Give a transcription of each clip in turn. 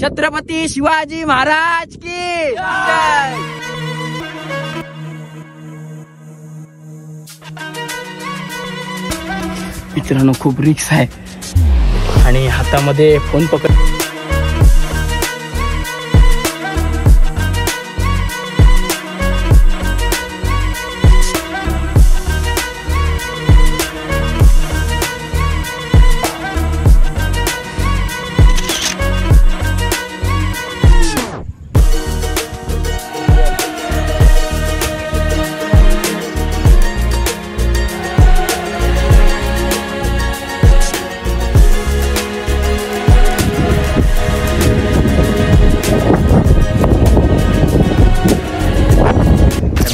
छत्रपती शिवाजी महाराज की जय। मित्रांनो खूप रिक्स आहे आणि हातामध्ये फोन पकड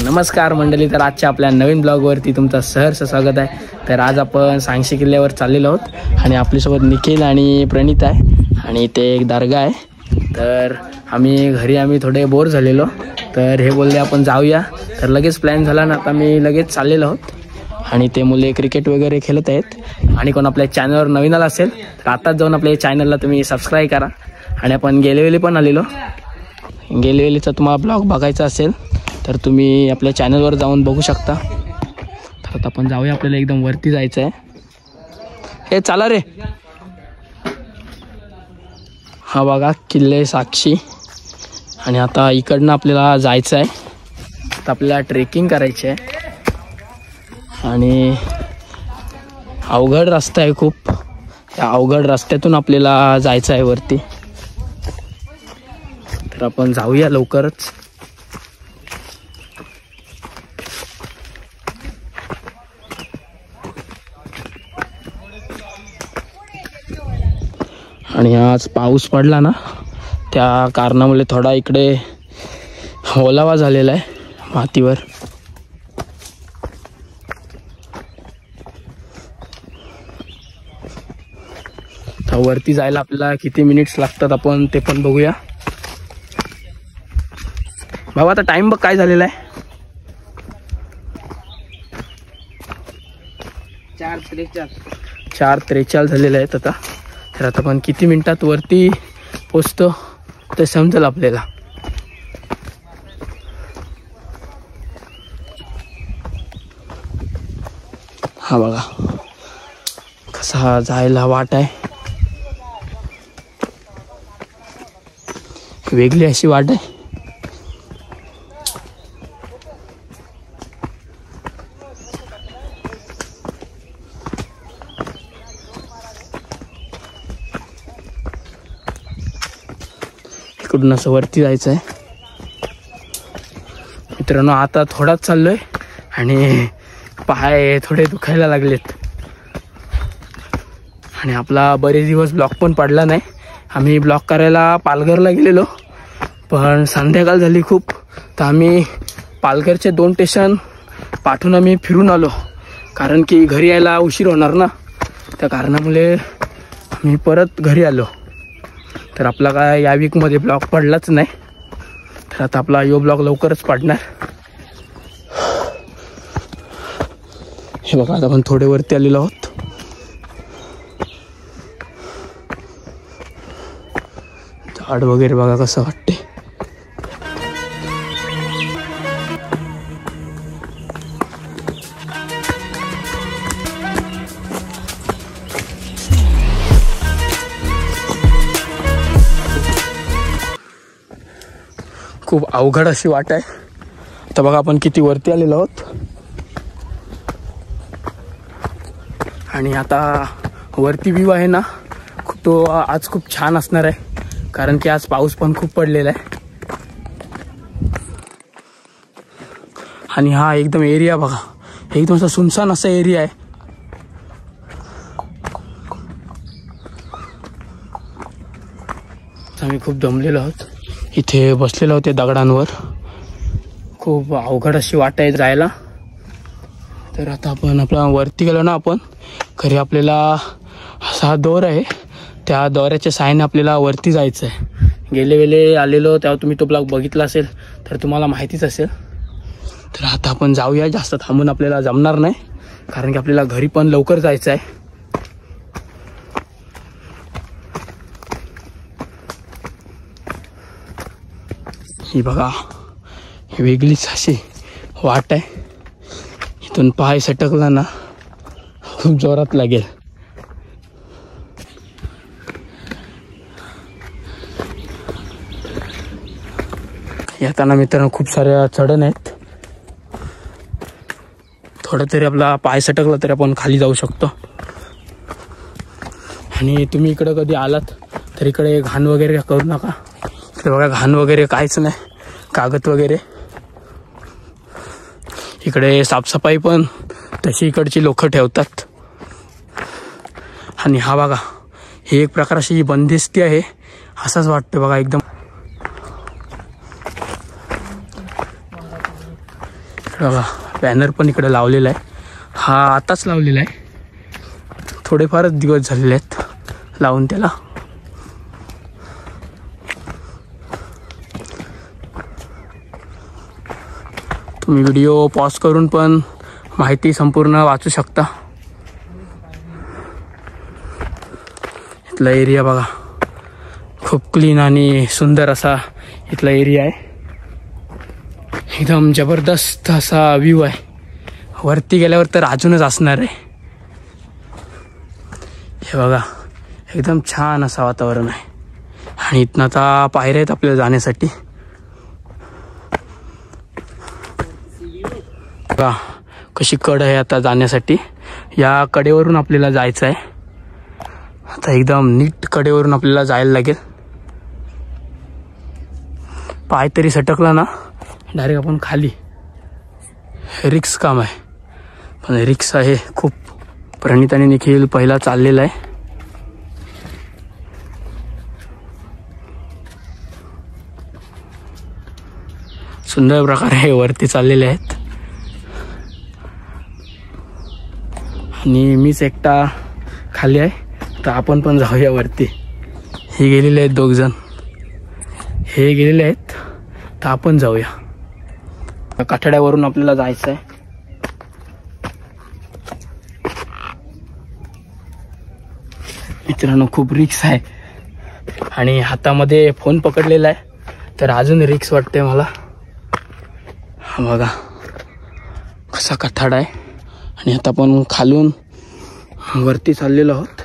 नमस्कार मंडळी, तर आजच्या आपल्या नवीन ब्लॉगवरती तुमचं सहर्ष स्वागत आहे। तर आज आपण सांगशी किल्ल्यावर चाललेलो आहोत आणि आपल्यासोबत निखिल आणि प्रणित आहे आणि ते एक दर्गा आहे। तर आम्ही थोडे बोर झालेलो, तर हे बोलले आपण जाऊया, तर लगेच प्लॅन झाला ना, आता मी लगेच चाललेलो आहोत आणि ते मुले क्रिकेट वगैरे खेळत आहेत। आणि कोण आपल्या चॅनलवर नवीन आला असेल तर आताच जाऊन आपल्या चॅनलला तुम्ही सबस्क्राईब करा। आणि आपण गेलेवेली पण आलेलो, गेलेवेलीचा तुम्हाला ब्लॉग बघायचा असेल तर तुम्ही आपल्या चॅनलवर जाऊन बघू शकता। तर आता आपण जाऊया, आपल्याला एकदम वरती जायचं आहे। हे चला रे, हा बघा किल्ले साक्षी। आणि आता इकडनं आपल्याला जायचं आहे, तर आपल्याला ट्रेकिंग करायची आहे आणि अवघड रस्ता आहे खूप। त्या अवघड रस्त्यातून आपल्याला जायचं आहे वरती, तर आपण जाऊया लवकरच। आणि आज पाऊस पडला ना, त्या कारणामुळे थोडा इकडे ओलावा झालेला आहे मातीवर। तर वरती जायला आपल्याला किती मिनिट्स लागतात आपण ते पण बघूया। बाबा आता टाइम बघ काय झालेला आहे, 4:43 झालेले आहेत आता। तर आता आपण किती मिनिटात वरती पोचतो ते समजेल आपल्याला। हा बघा कसा जायला वाट आहे, वेगळी अशी वाट आहे। इकडून असं वरती जायचं आहे मित्रांनो। आता थोडाच चाललोय आणि पाय थोडे दुखायला लागलेत आणि आपला बरेच दिवस ब्लॉग पण पडला नाही। आम्ही ब्लॉग करायला पालघरला गेलेलो, पण संध्याकाळ झाली खूप, तर आम्ही पालघरचे 2 स्टेशन पाठवून आम्ही फिरून आलो, कारण की घरी यायला उशीर होणार ना, त्या कारणामुळे आम्ही परत घरी आलो। तर आपला काय या वीकमध्ये ब्लॉग पडलाच नाही, तर आता आपला यो ब्लॉग लवकरच पडणार। हे बघा आता आपण थोडे वरती आलेलो आहोत। झाड वगैरे बघा कसं वाटते। खूप अवघड अशी वाट आहे। आता बघा आपण किती वरती आलेलो आहोत आणि आता वरती व्ह्यू आहे ना, तो आज खूप छान असणार आहे, कारण की आज पाऊस पण खूप पडलेला आहे। आणि हा एकदम एरिया बघा, एकदम असा सुनसान असा एरिया आहे। आम्ही खूप दमलेलो आहोत, इथे बसलेलो होते दगडांवर, खूप अवघड अशी वाट आहे जायला। तर आता आपण आपला वरती गेलो ना, आपण खरी आपल्याला असा दोर आहे, त्या दोऱ्याच्या साहाय्याने आपल्याला वरती जायचं आहे। गेले वेळे आलेलो तेव्हा तुम्ही तो ब्लॉग बघितला असेल तर तुम्हाला माहितीच असेल। तर आता आपण जाऊया, जास्त थांबून आपल्याला जमणार नाही, कारण की आपल्याला घरी पण लवकर जायचं आहे। ही बघा, ही वेगळीच अशी वाट आहे. इथून पाय सटकला ना खूप जोरात लागेल. येताना मित्रांनो खूप साऱ्या चढण आहेत. थोडं तरी आपला पाय सटकला तरी आपण खाली जाऊ शकतो. आणि तुम्ही इकडं कधी आलात तर इकडे घाण वगैरे करू नका. इकडे बघा घाण वगैरे काहीच नाही, कागद वगैरे. इकडे साफसफाई पण तशी इकडची लोक ठेवतात. आणि हा बघा, ही एक प्रकारची बंदिस्ती आहे असंच वाटतं बघा एकदम. बघा बॅनर पण इकडे लावलेला आहे. हा आताच लावलेला आहे, थोडेफारच दिवस झालेले आहेत लावून त्याला. तुम्ही व्हिडिओ पॉज करून पण माहिती संपूर्ण वाचू शकता. इथला एरिया बघा, खूप क्लीन आणि सुंदर असा इथला एरिया आहे. एकदम जबरदस्त असा व्ह्यू आहे. वरती गेल्यावर तर अजूनच असणार आहे. हे बघा, एकदम छान असं वातावरण आहे. आणि इथनं आता पायऱ्या आहेत आपल्याला जाण्यासाठी. बघा कशी कड आहे आता जाण्यासाठी. या कडेवरून आपल्याला जायचं आहे. आता एकदम नीट कडेवरून आपल्याला जायला लागेल. पाय तरी सटकला ना डायरेक्ट आपण खाली. रिक्स काम आहे, पण रिक्स आहे खूप. प्रणित आणि निखिल पहिला चाललेला आहे. सुंदर प्रकारे वरती चाललेले आहेत. आणि मीच एकटा खाली आहे. तर आपण पण जाऊया वरती. हे गेलेले आहेत दोघजण, हे गेलेले आहेत, तर आपण जाऊया. काठड्यावरून आपल्याला जायचं आहे. मित्रांनो खूप रिक्स आहे. आणि हातामध्ये फोन पकडलेला आहे तर अजून रिक्स वाटते मला. हा बघा कसा कठाडा आहे. आणि आता आपण खालून वरती चाललेलो आहोत.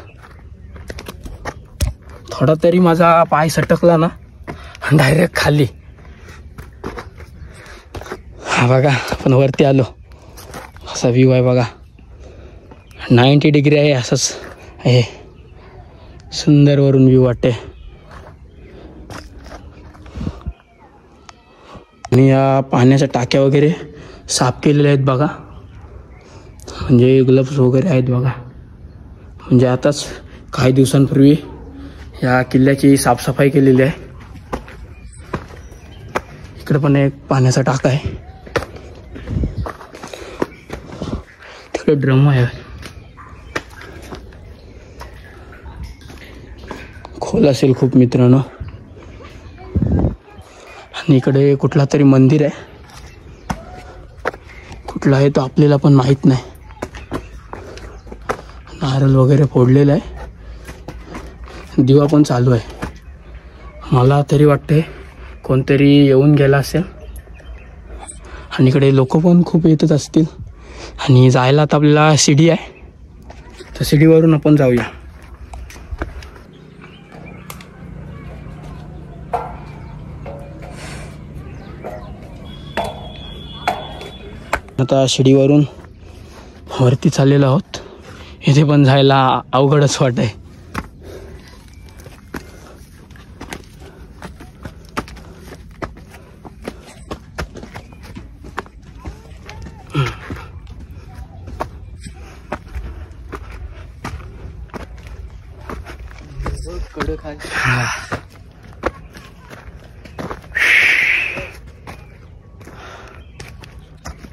थोडा तरी माझा पाय सटकला ना डायरेक्ट खाली. हा बघा आपण वरती आलो. असा व्ह्यू आहे बघा, 90 डिग्री आहे. असंच आहे, सुंदर वरून व्ह्यू वाटते. आणि या पाण्याच्या टाक्या वगैरे साफ केलेल्या आहेत बघा. म्हणजे ग्लव्स वगैरे आहेत बघा. म्हणजे आताच काही दिवसांपूर्वी या किल्ल्याची साफसफाई केलेली आहे. इकडे पण एक पाण्याचा टाका आहे. तिकडे ड्रम आहे. खोल असेल खूप मित्रांनो. आणि इकडे कुठला तरी मंदिर आहे. कुठला आहे तो आपल्याला पण माहीत नाही. नारळ वगैरे फोडलेला आहे. दिवा पण चालू आहे. मला तरी वाटते कोणतरी येऊन गेला असेल. आणि इकडे लोक पण खूप येतच असतील. आणि जायला तर आपल्याला शिडी आहे, तर शिडीवरून आपण जाऊया. आता शिडीवरून वरती चाललेलो आहोत. इथे पण जायला अवघडच वाट आहे.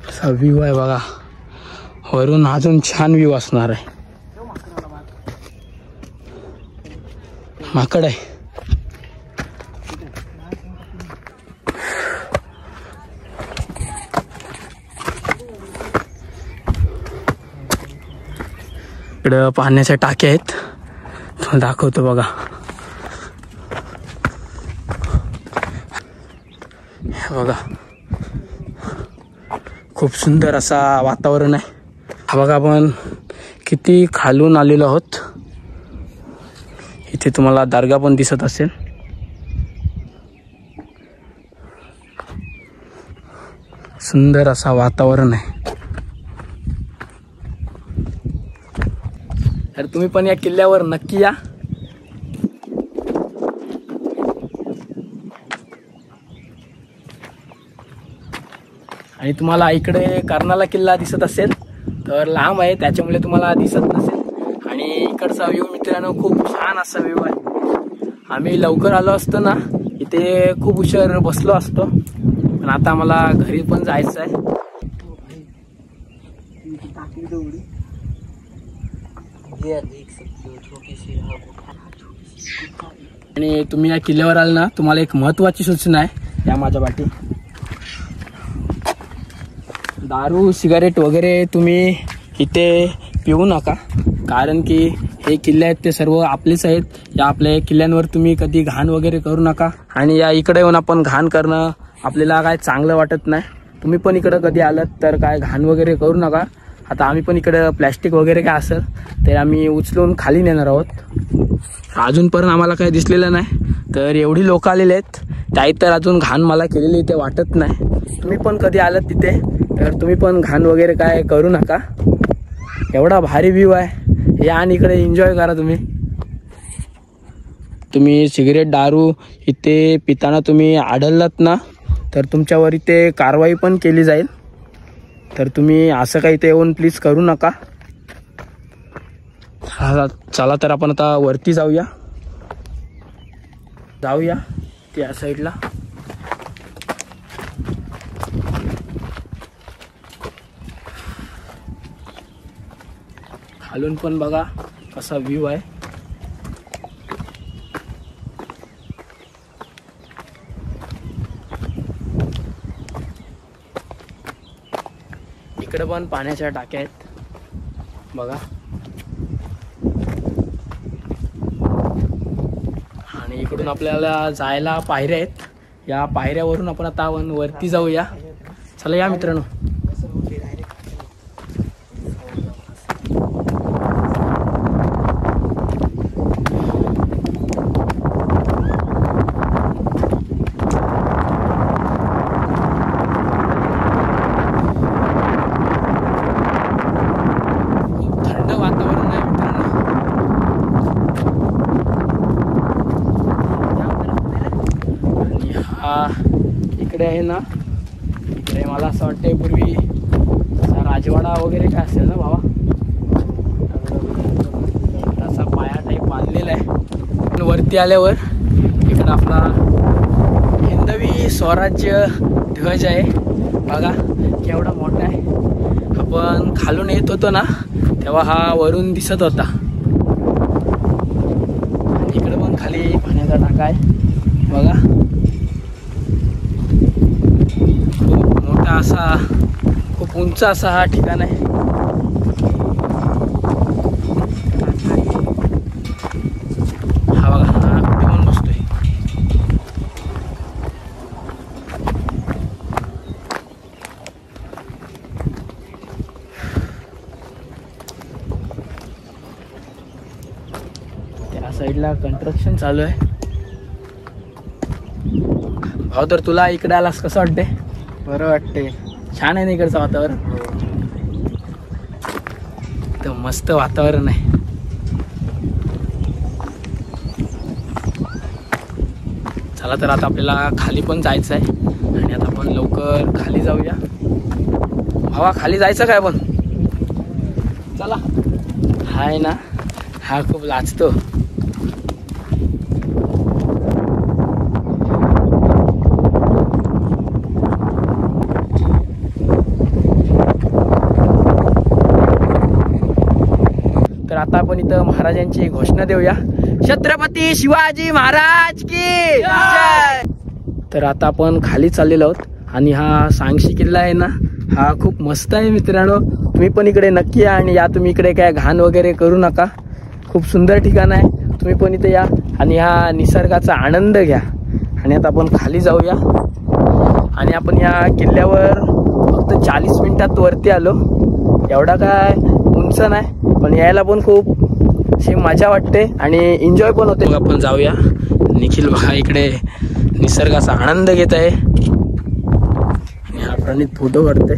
असा व्ह्यू आहे बघा. वरून अजून छान व्ह्यू असणार आहे. माकड आहे. इकडं पाण्याच्या टाक्या आहेत, तुम्हाला दाखवतो बघा. बघा खूप सुंदर असा वातावरण आहे. हा बघा आपण किती खालून आलेलो आहोत. इथे तुम्हाला दर्गा पण दिसत असेल. सुंदर असा वातावरण आहे. तर तुम्ही पण या किल्ल्यावर नक्की या. आणि तुम्हाला इकडे कर्नाला किल्ला दिसत असेल तर लांब आहे त्याच्यामुळे तुम्हाला दिसत नसेल. आणि इकडचा व्ह्यू मित्रांनो खूप छान असा व्ह्यू आहे. आम्ही लवकर आलो असतो ना इथे खूप उशीर बसलो असतो, पण आता आम्हाला घरी पण जायचं आहे. आणि तुम्ही या किल्ल्यावर आल ना, तुम्हाला एक महत्त्वाची सूचना आहे या माझ्या पाठी. दारू सिगारेट वगैरे तुम्ही इथे पिऊ नका, कारण की हे किल्ले आहेत ते सर्व आपलेच आहेत. या आपल्या किल्ल्यांवर तुम्ही कधी घाण वगैरे करू नका. आणि या इकडे येऊन आपण घाण करणं आपल्याला काय चांगलं वाटत नाही. तुम्ही पण इकडं कधी आलात तर काय घाण वगैरे करू नका. आता आम्ही पण इकडं प्लॅस्टिक वगैरे काय असेल ते आम्ही उचलून खाली नेणार आहोत. अजूनपर्यंत आम्हाला काही दिसलेलं नाही. तर एवढी लोक आलेली आहेत त्याही तर अजून घाण मला केलेली ते वाटत नाही. तुम्ही पण कधी आलात तिथे तर तुम्ही पण घाण वगैरे काय करू नका. एवढा भारी व्ह्यू आहे या, आणि इकडे एन्जॉय करा. तुम्ही सिगरेट दारू इथे पिताना तुम्ही आढळलात ना तर तुमच्यावर इथे कारवाई पण केली जाईल. तर तुम्ही असं काही इथे येऊन प्लीज करू नका. चला तर आपण आता वरती जाऊया त्या साईडला. खालून पण बघा कसा व्ह्यू आहे. इकडे पण पाण्याच्या टाक्या आहेत बघा. आणि इकडून आपल्याला जायला पायऱ्या आहेत. या पायऱ्यावरून आपण आता वरती जाऊया. चला या मित्रांनो. इकडे आहे ना, इकडे मला असं वाटतंय पूर्वी असा राजवाडा वगैरे काय असेल ना बाबा. असा पाया टाईप बांधलेला आहे. वरती आल्यावर इकडं आपला हिंदवी स्वराज्य ध्वज आहे बघा केवढा मोठा आहे. आपण खालून येत होतो ना तेव्हा हा वरून दिसत होता. इकडे पण खाली पाण्याचा टाका आहे बघा. असा खूप उंच असा हा ठिकाण आहे. हा बघा हा कुठे पण बसतोय. त्या साईडला कंस्ट्रक्शन चालू आहे. भाऊ तर तुला इकडे आलास कसं वाटतंय? बरं वाटते. छान आहे ना इकडचं वातावरण. तर मस्त वातावरण आहे. चला तर आता आपल्याला खाली पण जायचं आहे. आणि आता आपण लवकर खाली जाऊया. भावा खाली जायचं काय पण? चला. हाय ना, हा खूप लाजतो. आता आपण इथं महाराजांची घोषणा देऊया. छत्रपती शिवाजी महाराज की जय. तर आता आपण खाली चाललेलो आहोत. आणि हा सांगशी किल्ला आहे ना हा खूप मस्त आहे मित्रांनो. तुम्ही पण इकडे नक्की या. आणि या तुम्ही इकडे काय घाण वगैरे करू नका. खूप सुंदर ठिकाण आहे. तुम्ही पण इथे या आणि हा निसर्गाचा आनंद घ्या. आणि आता आपण खाली जाऊया. आणि आपण या किल्ल्यावर फक्त 40 मिनिटात वरती आलो. एवढा काय उंच नाही, पण यायला पण खूप अशी मजा वाटते आणि एन्जॉय पण होते. आपण जाऊया. निखिल बघा इकडे निसर्गाचा आनंद घेत आहे आणि हा प्रणित फोटो काढतोय.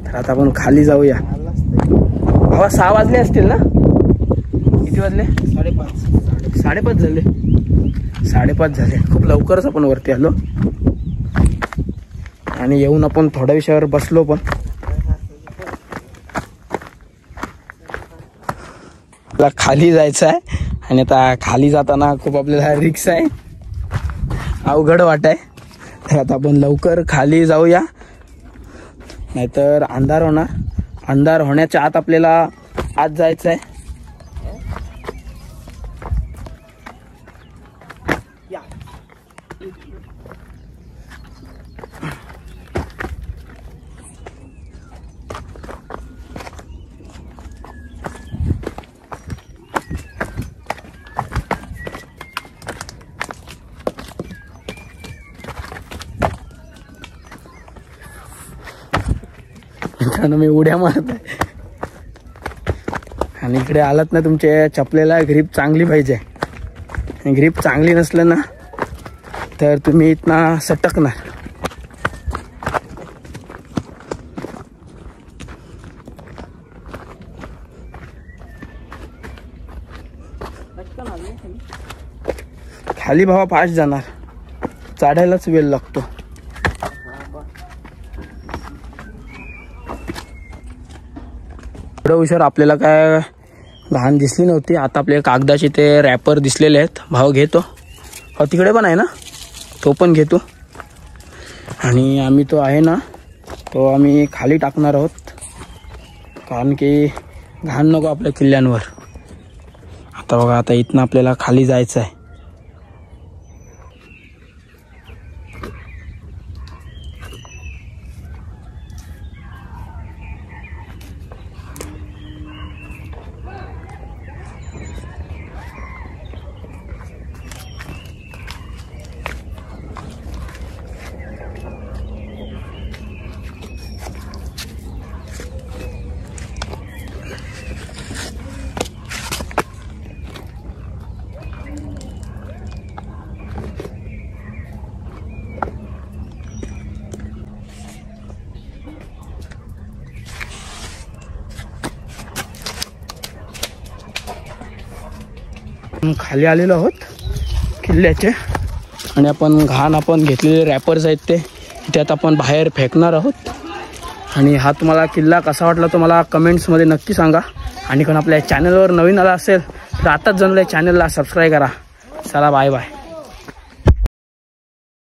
तर आता आपण खाली जाऊया. भावा 6 वाजले असतील ना? किती वाजले? 5:30 झाले. 5:30 झाले. खूप लवकरच आपण वरती आलो आणि येऊन आपण थोड्या विषयावर बसलो. पण खाली जायचं आहे आणि आता खाली जाताना खूप आपल्याला रिस्क आहे, अवघड वाट आहे. तर आता आपण लवकर खाली जाऊया, नाहीतर अंधार होणार. अंधार होण्याच्या आत आपल्याला आत जायचं आहे. मी उड्या मारत आहे आणि इकडे आलात ना, तुमच्या चपलेला ग्रीप चांगली पाहिजे. ग्रीप चांगली नसलं ना तर तुम्ही इथनं सटकणार. खाली भावा फास्ट जाणार, चढायलाच वेळ लागतो. एवढं हुशार आपल्याला काय घाण दिसली नव्हती. आता आपले कागदाचे ते रॅपर दिसलेले आहेत. भाव घेतो. तिकडे पण आहे ना, तो पण घेतो. आणि आम्ही तो आहे ना, तो आम्ही खाली टाकणार आहोत, कारण की घाण नको आपल्या किल्ल्यांवर. आता बघा, आता इथनं आपल्याला खाली जायचं आहे. खाली आलेलो आहोत किल्ल्याचे आणि आपण आपण घेतलेले रॅपर्स आहेत ते त्यात आपण बाहेर फेकणार आहोत. आणि हा तुम्हाला किल्ला कसा वाटला तो मला कमेंट्समध्ये नक्की सांगा. आणि कोण आपल्या चॅनलवर नवीन आला असेल तर आताच जणूला चॅनलला सबस्क्राईब करा. चला बाय बाय.